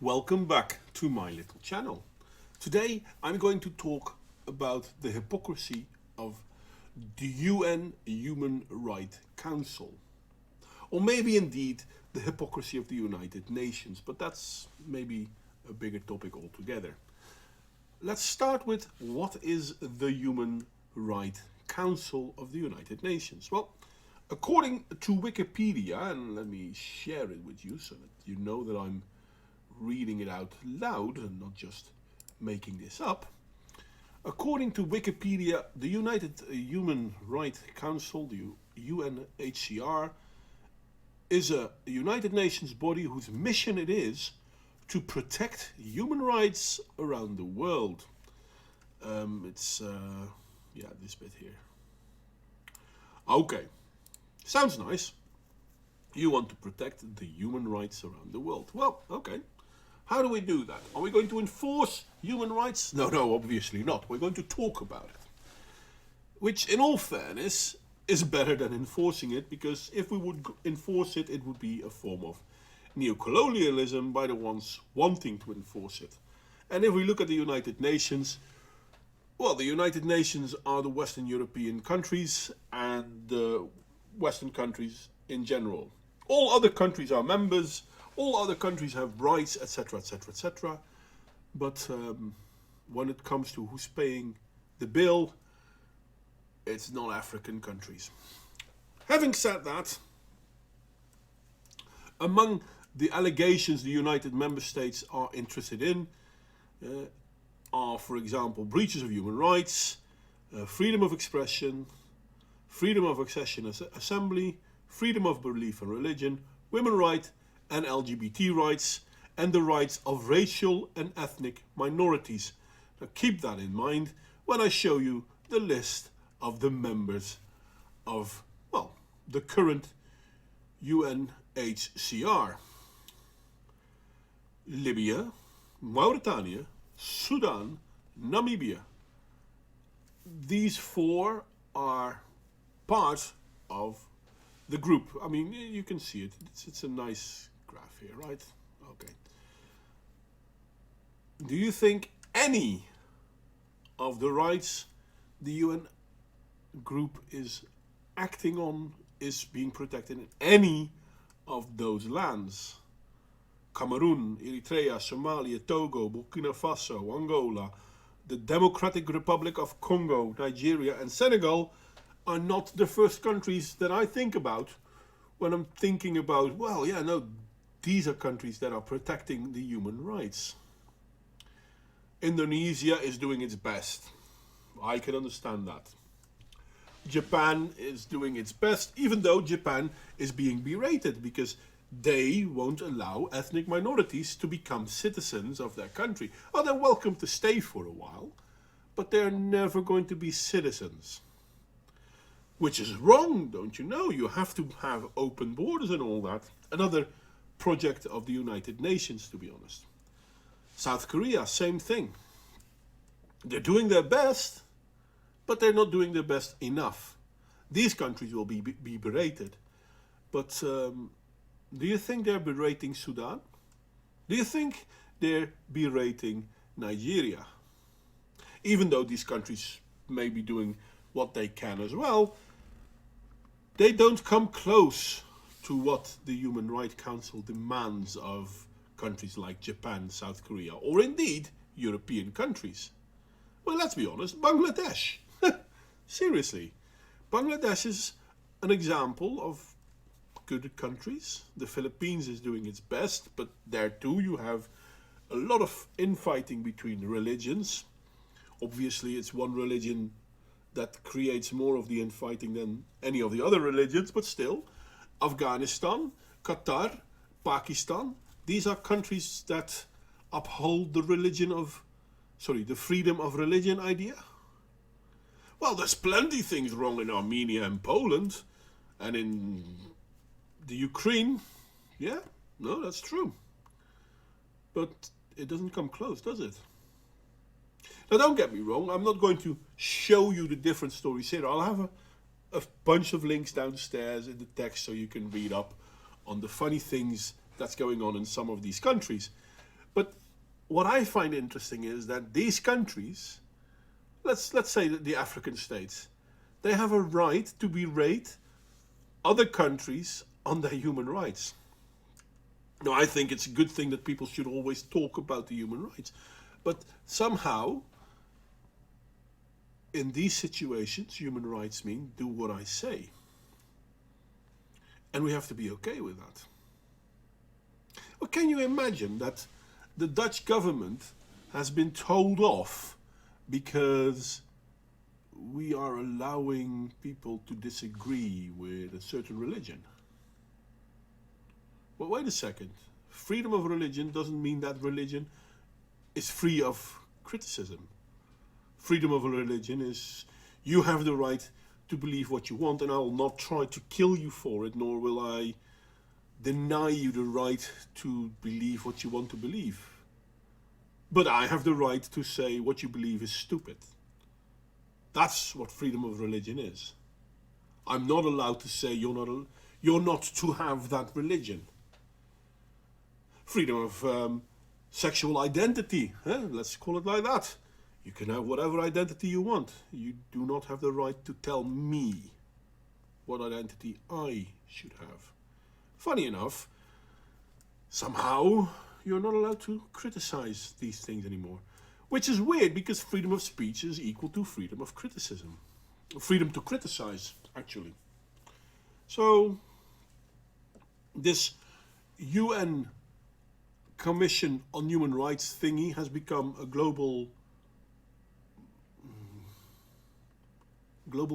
Welcome back to my little channel. Today I'm going to talk about the hypocrisy of the UN Human Rights Council. Or maybe indeed the hypocrisy of the United Nations, but that's maybe a bigger topic altogether. Let's start with what is the Human Rights Council of the United Nations? Well, according to Wikipedia, and let me share it with you so that you know that I'm reading it out loud and not just making this up. According to Wikipedia, the United Human Rights Council, the UNHCR, is a United Nations body whose mission it is to protect human rights around the world. It's this bit here. Okay, sounds nice. You want to protect the human rights around the world. Well, okay. How do we do that? Are we going to enforce human rights? No, obviously not. We're going to talk about it. Which, in all fairness, is better than enforcing it, because if we would enforce it, it would be a form of neocolonialism by the ones wanting to enforce it. And if we look at the United Nations, well, the United Nations are the Western European countries and the Western countries in general. All other countries are members. All other countries have rights, etc., etc., etc. But when it comes to who's paying the bill, it's not African countries. Having said that, among the allegations the United Member States are interested in are, for example, breaches of human rights, freedom of expression, freedom of accession and assembly, freedom of belief and religion, women's rights, and LGBT rights, and the rights of racial and ethnic minorities. Now keep that in mind when I show you the list of the members of, well, the current UNHCR. Libya, Mauritania, Sudan, Namibia. These four are part of the group. I mean, you can see it. It's a nice graph here, right? Okay. Do you think any of the rights the UN group is acting on is being protected in any of those lands? Cameroon, Eritrea, Somalia, Togo, Burkina Faso, Angola, the Democratic Republic of Congo, Nigeria, and Senegal are not the first countries that I think about when I'm thinking about, well, yeah, no, these are countries that are protecting the human rights. Indonesia is doing its best. I can understand that. Japan is doing its best, even though Japan is being berated because they won't allow ethnic minorities to become citizens of their country. Oh, they're welcome to stay for a while, but they're never going to be citizens. Which is wrong, don't you know? You have to have open borders and all that. Another project of the United Nations, to be honest. South Korea, same thing. They're doing their best, but they're not doing their best enough. These countries will be berated. But do you think they're berating Sudan? Do you think they're berating Nigeria? Even though these countries may be doing what they can as well, they don't come close to what the Human Rights Council demands of countries like Japan, South Korea, or indeed European countries. Well, let's be honest, Bangladesh. Seriously. Bangladesh is an example of good countries. The Philippines is doing its best, but there too you have a lot of infighting between religions. Obviously, it's one religion that creates more of the infighting than any of the other religions, but still, Afghanistan, Qatar, Pakistan, these are countries that uphold the the freedom of religion idea. Well, there's plenty things wrong in Armenia and Poland, and in the Ukraine. Yeah, no, that's true. But it doesn't come close, does it? Now, don't get me wrong, I'm not going to show you the different stories here. I'll have a bunch of links downstairs in the text so you can read up on the funny things that's going on in some of these countries. But what I find interesting is that these countries, let's say that the African states, they have a right to berate other countries on their human rights. Now, I think it's a good thing that people should always talk about the human rights, but somehow, in these situations, human rights mean do what I say. And we have to be okay with that. Well, can you imagine that the Dutch government has been told off because we are allowing people to disagree with a certain religion? Well, wait a second. Freedom of religion doesn't mean that religion is free of criticism. Freedom of religion is you have the right to believe what you want, and I will not try to kill you for it, nor will I deny you the right to believe what you want to believe. But I have the right to say what you believe is stupid. That's what freedom of religion is. I'm not allowed to say you're not to have that religion. Freedom of sexual identity, let's call it like that. You can have whatever identity you want. You do not have the right to tell me what identity I should have. Funny enough, somehow you're not allowed to criticize these things anymore. Which is weird because freedom of speech is equal to freedom of criticism. Freedom to criticize, actually. So, this UN Commission on Human Rights thingy has become a global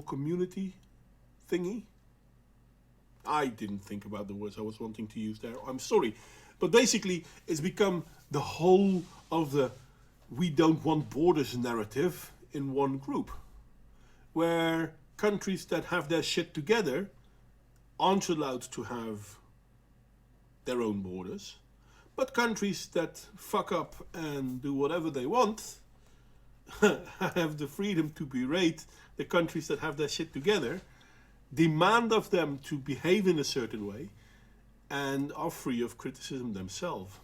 community thingy. I didn't think about the words I was wanting to use there. I'm sorry. But basically, it's become the whole of the we don't want borders narrative in one group. Where countries that have their shit together aren't allowed to have their own borders. But countries that fuck up and do whatever they want have the freedom to berate the countries that have their shit together, demand of them to behave in a certain way, and are free of criticism themselves.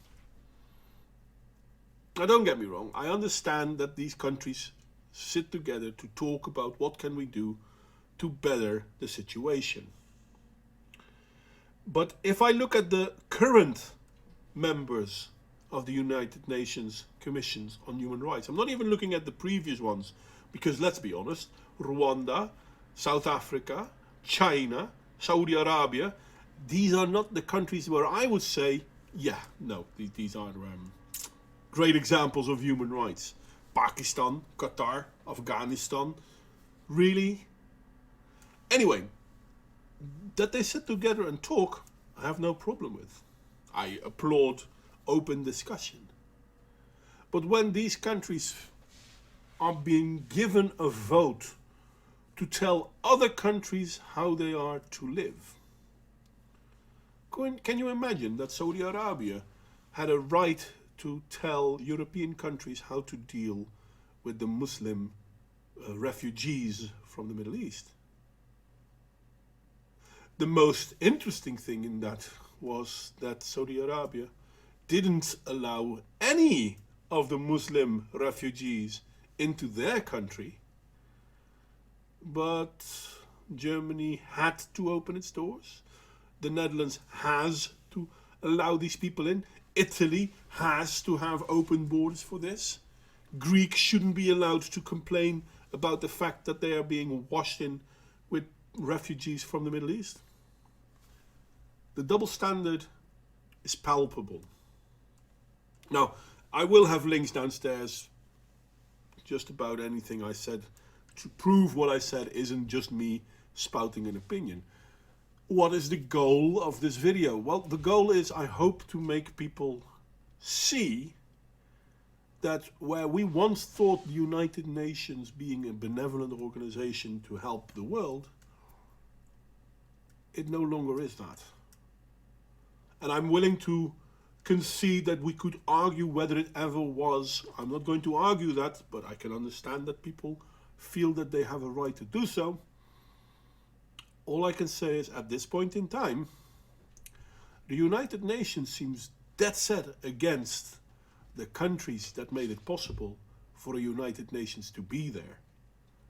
Now, don't get me wrong, I understand that these countries sit together to talk about what can we do to better the situation. But if I look at the current members of the United Nations Commissions on Human Rights, I'm not even looking at the previous ones, because let's be honest, Rwanda, South Africa, China, Saudi Arabia, these are not the countries where I would say, yeah, no, these are great examples of human rights. Pakistan, Qatar, Afghanistan, really? Anyway, that they sit together and talk, I have no problem with. I applaud open discussion. But when these countries are being given a vote to tell other countries how they are to live, can you imagine that Saudi Arabia had a right to tell European countries how to deal with the Muslim refugees from the Middle East? The most interesting thing in that was that Saudi Arabia didn't allow any of the Muslim refugees into their country, but Germany had to open its doors. The Netherlands has to allow these people in. Italy has to have open borders for this. Greeks shouldn't be allowed to complain about the fact that they are being washed in with refugees from the Middle East. The double standard is palpable. Now, I will have links downstairs just about anything I said to prove what I said isn't just me spouting an opinion. What is the goal of this video? Well, the goal is I hope to make people see that where we once thought the United Nations being a benevolent organization to help the world, it no longer is that. And I'm willing to concede that we could argue whether it ever was. I'm not going to argue that, but I can understand that people feel that they have a right to do so. All I can say is at this point in time, the United Nations seems dead set against the countries that made it possible for the United Nations to be there,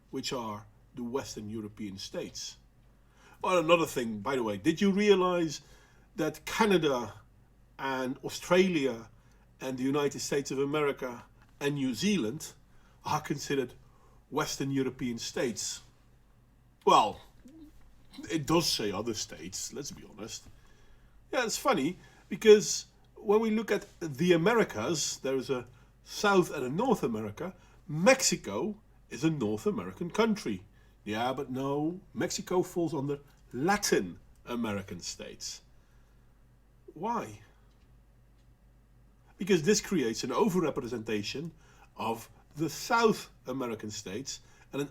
which are the Western European states. Well, another thing, by the way, did you realize that Canada and Australia and the United States of America and New Zealand are considered Western European states? Well, it does say other states, let's be honest. Yeah, it's funny because when we look at the Americas, there is a South and a North America. Mexico is a North American country. Yeah, but no, Mexico falls under Latin American states. Why? Because this creates an overrepresentation of the South American states and a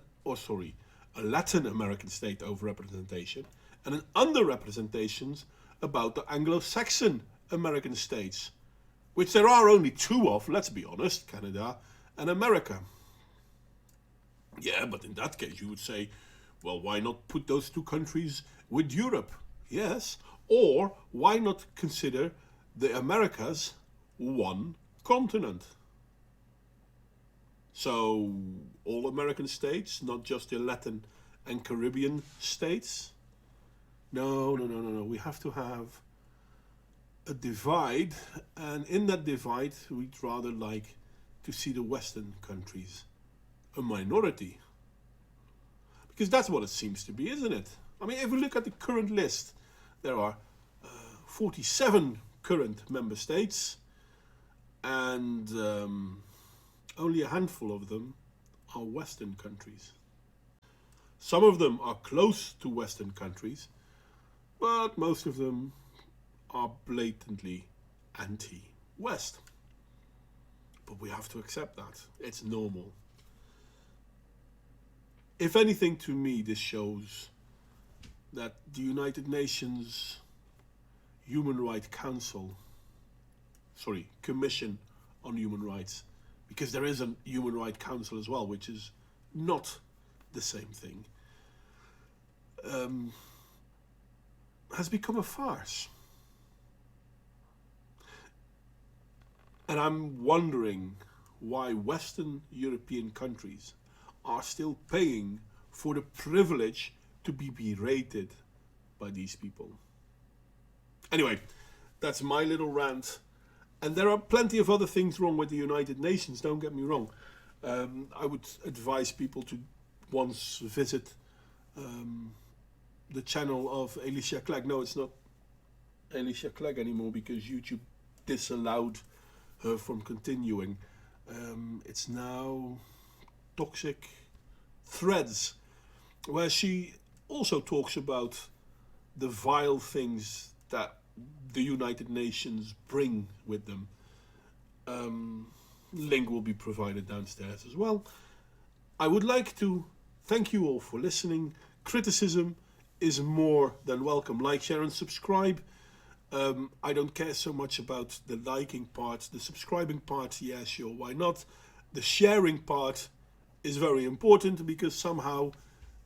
Latin American state overrepresentation and an underrepresentation about the Anglo-Saxon American states, which there are only two of, let's be honest, Canada and America. Yeah, but in that case you would say, well, why not put those two countries with Europe? Yes, or why not consider the Americas one continent? So all American states, not just the Latin and Caribbean states? No. We have to have a divide, and in that divide we'd rather like to see the Western countries a minority. Because that's what it seems to be, isn't it? I mean, if we look at the current list, there are 47 current member states, and only a handful of them are Western countries. Some of them are close to Western countries, but most of them are blatantly anti-West. But we have to accept that. It's normal. If anything, to me, this shows that the United Nations Commission on Human Rights, because there is a Human Rights Council as well, which is not the same thing, has become a farce. And I'm wondering why Western European countries are still paying for the privilege to be berated by these people. Anyway, that's my little rant. And there are plenty of other things wrong with the United Nations, don't get me wrong. I would advise people to once visit the channel of Alicia Clegg. No, it's not Alicia Clegg anymore because YouTube disallowed her from continuing. It's now Toxic Threads, where she also talks about the vile things that the United Nations bring with them. Link will be provided downstairs as well. I would like to thank you all for listening. Criticism is more than welcome. Like, share and subscribe. I don't care so much about the liking part. The subscribing part, yeah, sure, why not? The sharing part is very important because somehow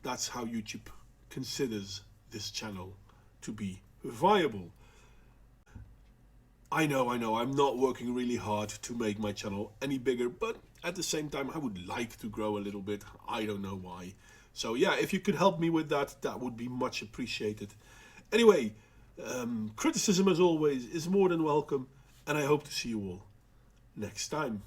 that's how YouTube considers this channel to be viable. I know, I'm not working really hard to make my channel any bigger, but at the same time I would like to grow a little bit. I don't know why. So yeah, if you could help me with that, that would be much appreciated. Anyway, criticism as always is more than welcome, and I hope to see you all next time.